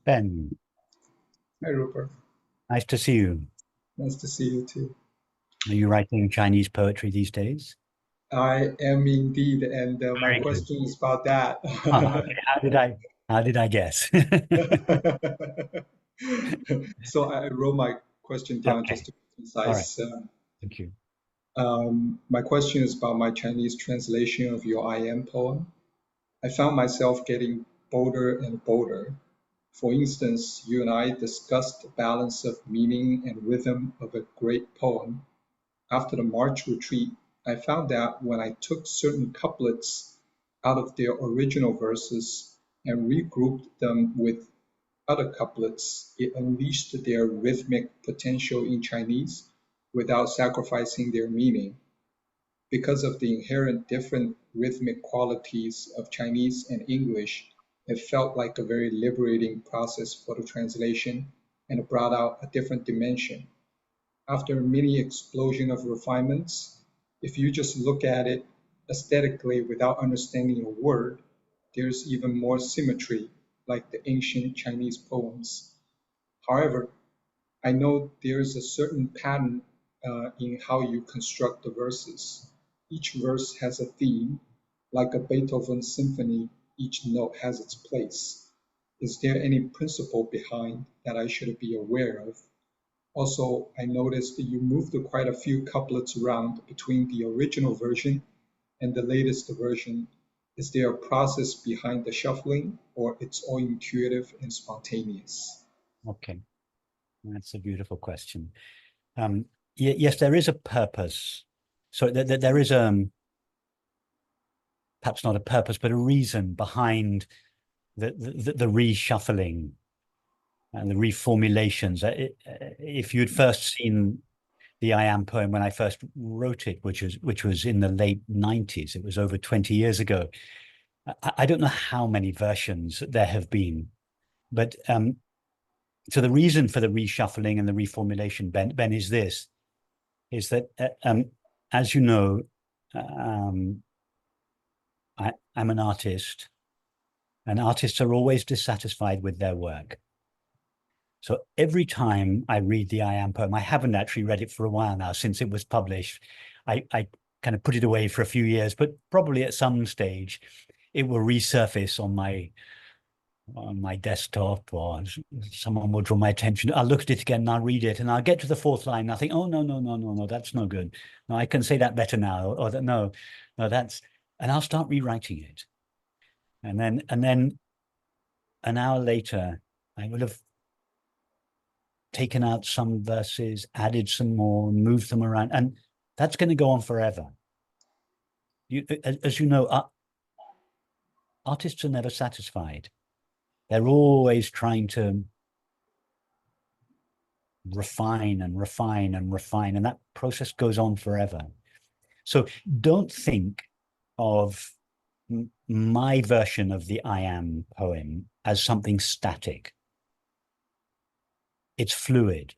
Ben, Hi, Rupert. nice to see you. Nice to see you too. Are you writing Chinese poetry these days? I am indeed, and my Very good. question is about that. Okay. How did I guess? So I wrote my question down just Okay. to be All right. concise. Thank you. My question is about my Chinese translation of your I Am poem. I found myself getting bolder and bolder. For instance, you and I discussed the balance of meaning and rhythm of a great poem. After the March retreat, I found that when I took certain couplets out of their original verses and regrouped them with other couplets, it unleashed their rhythmic potential in Chinese without sacrificing their meaning. Because of the inherent different rhythmic qualities of Chinese and English, it felt like a very liberating process for the translation, and it brought out a different dimension. After a mini explosion of refinements, if you just look at it aesthetically without understanding a word, there's even more symmetry, like the ancient Chinese poems. However, I know there's a certain pattern in how you construct the verses. Each verse has a theme, like a Beethoven symphony, each note has its place. Is there any principle behind that I should be aware of? Also, I noticed that you moved quite a few couplets around between the original version and the latest version. Is there a process behind the shuffling, or it's all intuitive and spontaneous? Okay. That's a beautiful question. Yes, there is a purpose. So there is perhaps not a purpose, but a reason behind the reshuffling and the reformulations. If you'd first seen the I Am poem when I first wrote it, which was in the late 90s, it was over 20 years ago. I don't know how many versions there have been, but so the reason for the reshuffling and the reformulation, Ben, is this: is that as you know, um, I'm an artist, and artists are always dissatisfied with their work. So every time I read the I Am poem, I haven't actually read it for a while now since it was published. I kind of put it away for a few years, but probably at some stage it will resurface on my desktop, or someone will draw my attention. I'll look at it again and I'll read it, and I'll get to the fourth line and I think, oh no, no, no, no, no, that's no good. No, I can say that better now. Or that no, no, that's, and I'll start rewriting it. And then an hour later, I will have taken out some verses, added some more, moved them around, and that's going to go on forever. As you know, artists are never satisfied. They're always trying to refine and refine and refine, and that process goes on forever. So don't think of my version of the I Am poem as something static. It's fluid.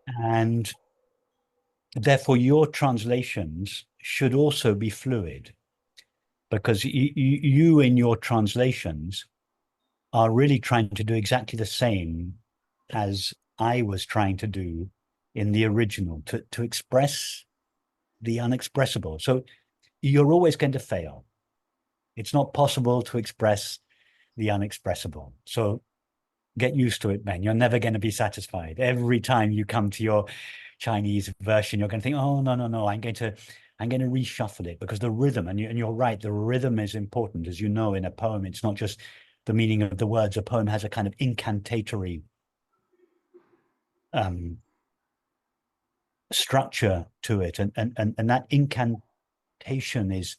And therefore, your translations should also be fluid, because you in your translations are really trying to do exactly the same as I was trying to do in the original, to express the unexpressible. So you're always going to fail. It's not possible to express the unexpressible. So get used to it, man. You're never going to be satisfied. Every time you come to your Chinese version, you're going to think, oh, no, no, no, I'm going to reshuffle it, because the rhythm, and you're right, the rhythm is important. As you know, in a poem, it's not just the meaning of the words. A poem has a kind of incantatory structure to it, and that incantation is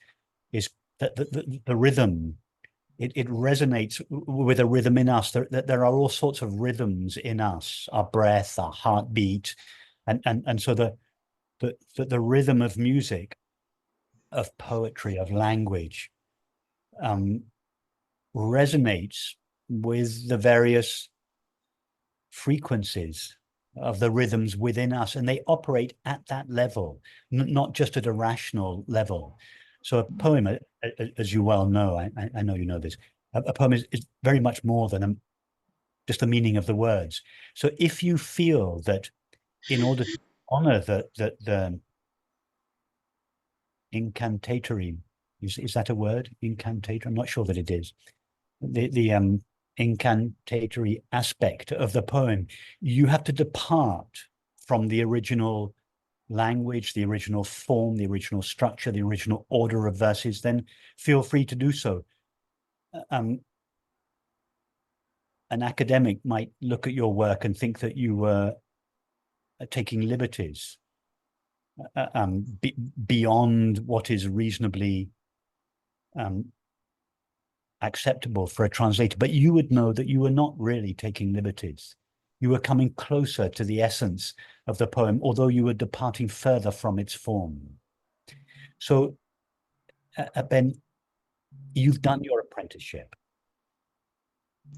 the rhythm. It resonates with a rhythm in us. There are all sorts of rhythms in us, our breath, our heartbeat, and so the rhythm of music, of poetry, of language, resonates with the various frequencies of the rhythms within us, and they operate at that level, not just at a rational level. So a poem, as you well know, I know you know this, A poem is very much more than just the meaning of the words. So if you feel that in order to honor the incantatory, is that a word? Incantatory? I'm not sure that it is. The incantatory aspect of the poem, you have to depart from the original language, the original form, the original structure, the original order of verses, then feel free to do so. An academic might look at your work and think that you were taking liberties beyond what is reasonably acceptable for a translator, but you would know that you were not really taking liberties. You were coming closer to the essence of the poem, although you were departing further from its form. So, Ben, you've done your apprenticeship.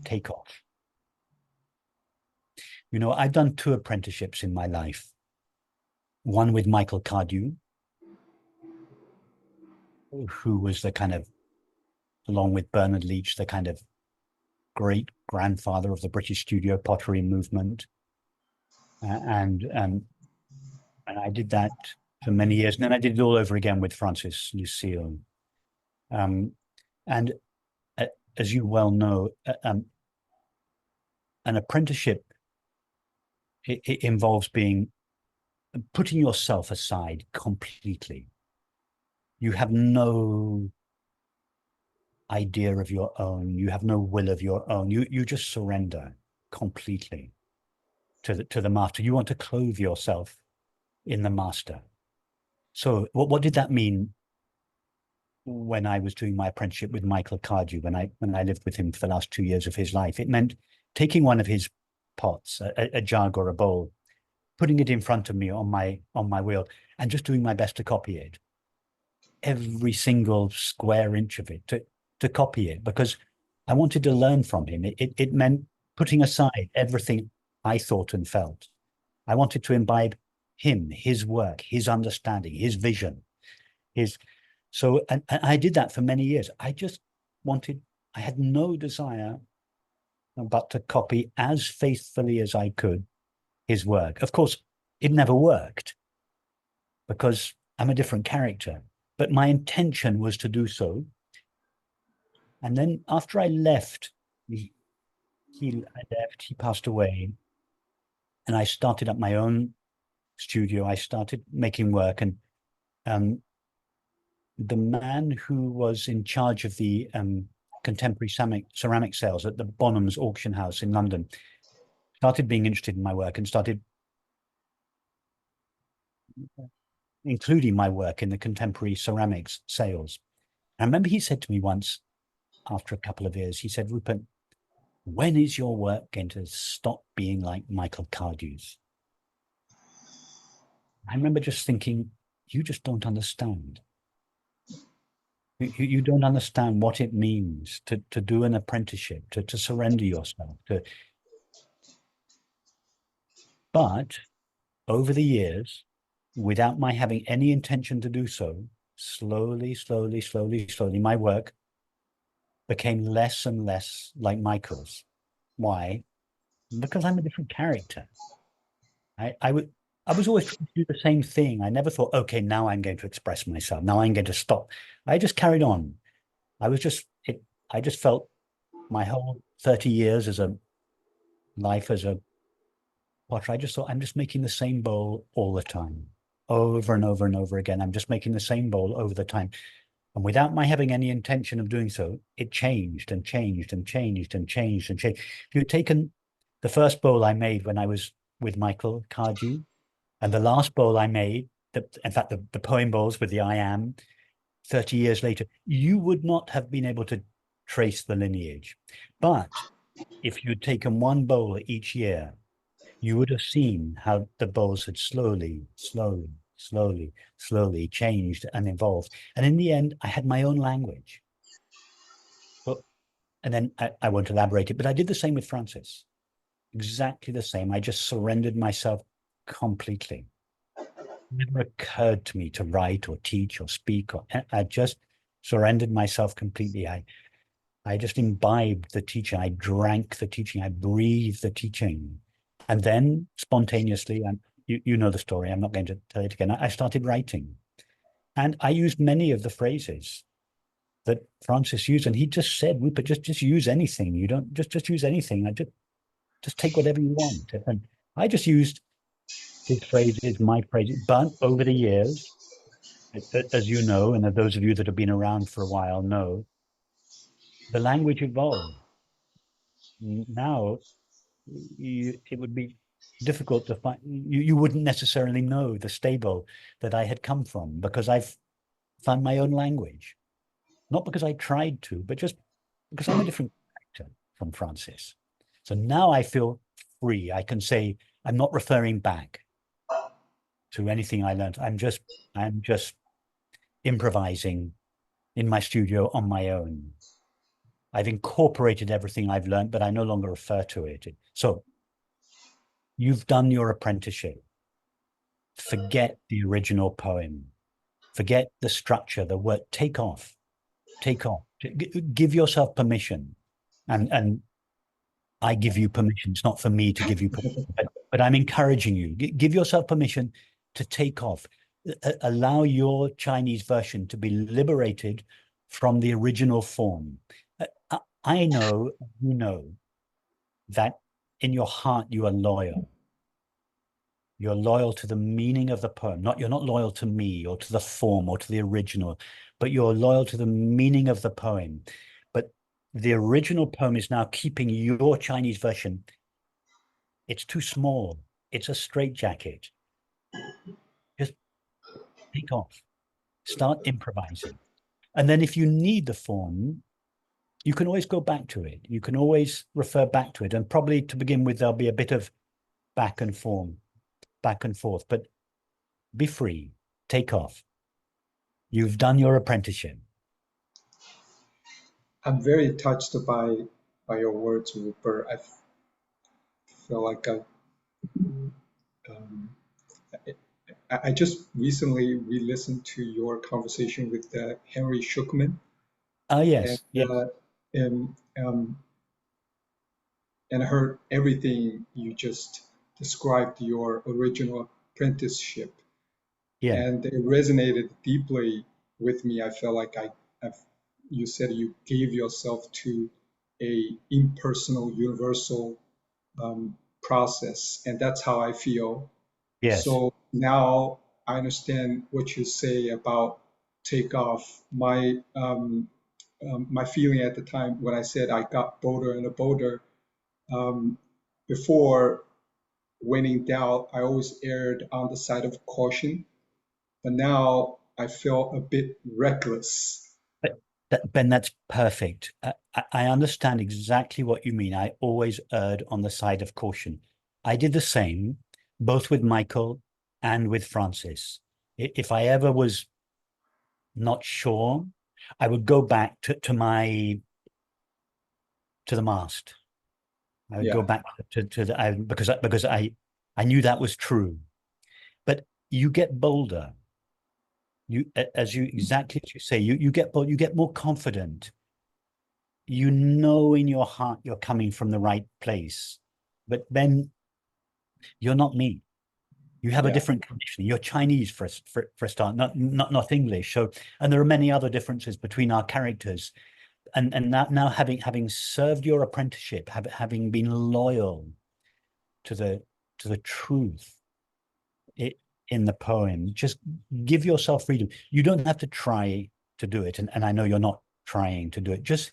Take off. You know, I've done 2 apprenticeships in my life. One with Michael Cardew, who was the kind of, along with Bernard Leach, the kind of great grandfather of the British studio pottery movement. And I did that for many years. And then I did it all over again with Francis Lucille. And as you well know, an apprenticeship, it involves putting yourself aside completely. You have no idea of your own. You have no will of your own. You just surrender completely to the master. You want to clothe yourself in the master. So what did that mean when I was doing my apprenticeship with Michael Cardew, when I lived with him for the last 2 years of his life? It meant taking one of his pots, a jug or a bowl, putting it in front of me on my wheel, and just doing my best to copy it. Every single square inch of it, to copy it, because I wanted to learn from him. It meant putting aside everything I thought and felt. I wanted to imbibe him, his work, his understanding, his vision, and I did that for many years. I had no desire but to copy as faithfully as I could his work. Of course, it never worked because I'm a different character, but my intention was to do so. And then after I left, he passed away, and I started up my own studio. I started making work, and the man who was in charge of the contemporary ceramic sales at the Bonham's auction house in London started being interested in my work and started including my work in the contemporary ceramics sales. I remember he said to me once, after a couple of years, he said, "Rupert, when is your work going to stop being like Michael Cardew's?" I remember just thinking, you just don't understand. You don't understand what it means to do an apprenticeship, to surrender yourself. But over the years, without my having any intention to do so, slowly, my work became less and less like Michael's. Why? Because I'm a different character. I was always trying to do the same thing. I never thought, okay, now I'm going to express myself. Now I'm going to stop. I just carried on. I just felt my whole 30 years as a life as a potter, I just thought, I'm just making the same bowl all the time, over and over and over again. I'm just making the same bowl over the time. And without my having any intention of doing so, it changed and changed and changed and changed and changed. If you'd taken the first bowl I made when I was with Michael Cardew, and the last bowl I made, in fact, the poem bowls with the I am, 30 years later, you would not have been able to trace the lineage. But if you'd taken one bowl each year, you would have seen how the bowls had slowly changed and evolved. And in the end, I had my own language. And then I won't elaborate it, but I did the same with Francis. Exactly the same. I just surrendered myself completely. It never occurred to me to write or teach or speak. I just surrendered myself completely. I just imbibed the teaching. I drank the teaching. I breathed the teaching. And then spontaneously, and you know the story, I'm not going to tell it again. I started writing. And I used many of the phrases that Francis used. And he just said, Rupert, just use anything. You don't just use anything. I just take whatever you want. And I just used his phrases, my phrases. But over the years, as you know, and those of you that have been around for a while know, the language evolved. Now it would be difficult to find. You wouldn't necessarily know the stable that I had come from because I've found my own language, not because I tried to, but just because I'm a different character from Francis. So now I feel free. I can say I'm not referring back to anything I learned. I'm just improvising in my studio on my own. I've incorporated everything I've learned, but I no longer refer to it. So you've done your apprenticeship. Forget the original poem. Forget the structure, the word. Take off. Take off. Give yourself permission. And I give you permission. It's not for me to give you permission, but I'm encouraging you. Give yourself permission to take off. Allow your Chinese version to be liberated from the original form. I know, you know, that in your heart you are loyal. You're loyal to the meaning of the poem. You're not loyal to me or to the form or to the original, but you're loyal to the meaning of the poem. But the original poem is now keeping your Chinese version. It's too small. It's a straitjacket. Just take off. Start improvising. And then if you need the form, you can always go back to it. You can always refer back to it. And probably to begin with, there'll be a bit of back and forth, but be free, take off. You've done your apprenticeship. I'm very touched by your words, Rupert. I feel like um, I just recently re-listened to your conversation with Henry Schuckman, Oh, and yes, yes, uh, and um, and I heard everything you just described your original apprenticeship, yeah, and it resonated deeply with me. I felt like I've, you said you gave yourself to a impersonal, universal process, and that's how I feel. yes, So now I understand what you say about take off. My feeling at the time when I said I got bolder and bolder, um, before, when in doubt, I always erred on the side of caution. But now I feel a bit reckless. but Ben, that's perfect. I understand exactly what you mean. I always erred on the side of caution. I did the same, both with Michael and with Francis. If I ever was not sure, I would go back to the mast. I would go Yeah, back to the because I knew that was true. But you get bolder. You as you exactly as you say, you get bold, you get more confident. You know in your heart you're coming from the right place. But then you're not me. You have a yeah. different conditioning. You're Chinese for a start, not English. So, and there are many other differences between our characters. And now having served your apprenticeship, having been loyal to the truth it, in the poem, just give yourself freedom. You don't have to try to do it, and I know you're not trying to do it. Just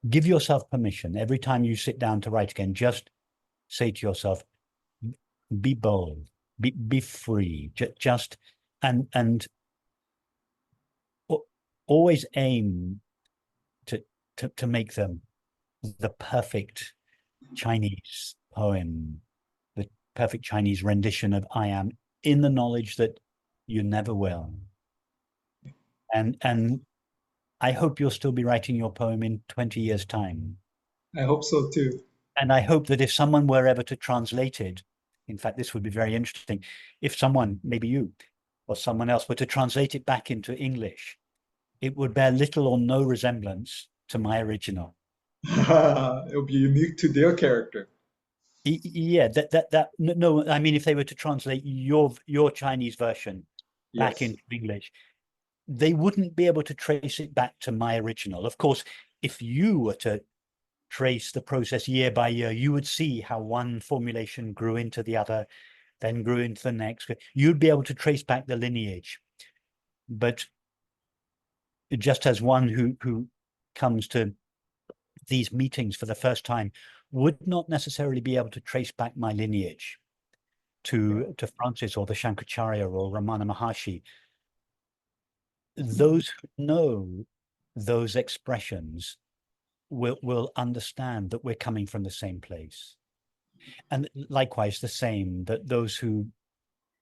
give yourself permission every time you sit down to write again. Just say to yourself, be bold, be free, just and always aim to to make them the perfect Chinese poem, the perfect Chinese rendition of I am, in the knowledge that you never will. And I hope you'll still be writing your poem in 20 years' time. I hope so too. And I hope that if someone were ever to translate it, in fact, this would be very interesting. If someone, maybe you or someone else, were to translate it back into English, it would bear little or no resemblance to my original. It'll be unique to their character. Yeah, no, I mean, if they were to translate your Chinese version back Yes. into English, they wouldn't be able to trace it back to my original. Of course, if you were to trace the process year by year, you would see how one formulation grew into the other, then grew into the next. You'd be able to trace back the lineage. But just as one who comes to these meetings for the first time would not necessarily be able to trace back my lineage to Francis or the Shankaracharya or Ramana Maharshi, those who know those expressions will understand that we're coming from the same place. And likewise, the same, that those who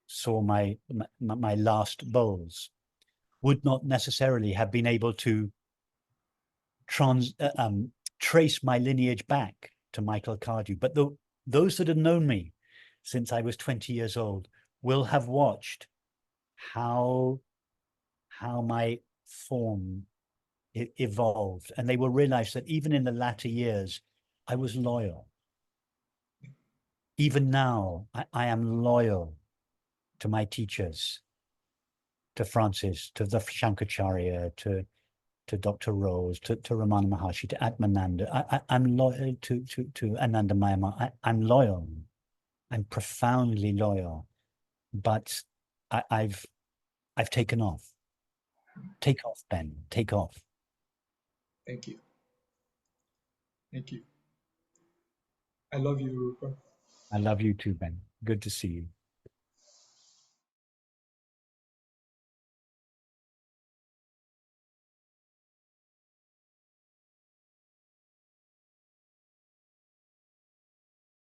saw my last bowls would not necessarily have been able to trace my lineage back to Michael Cardew. But those that have known me since I was 20 years old will have watched how my form evolved, and they will realize that even in the latter years, I was loyal. Even now, I am loyal to my teachers, to Francis, to the Shankaracharya, to Dr. Rose, to Ramana Maharshi, to Atmananda. I'm loyal to Ananda Mayama. I'm loyal. I'm profoundly loyal. But I've taken off. Take off, Ben. Take off. Thank you. Thank you. I love you, Rupert. I love you too, Ben. Good to see you.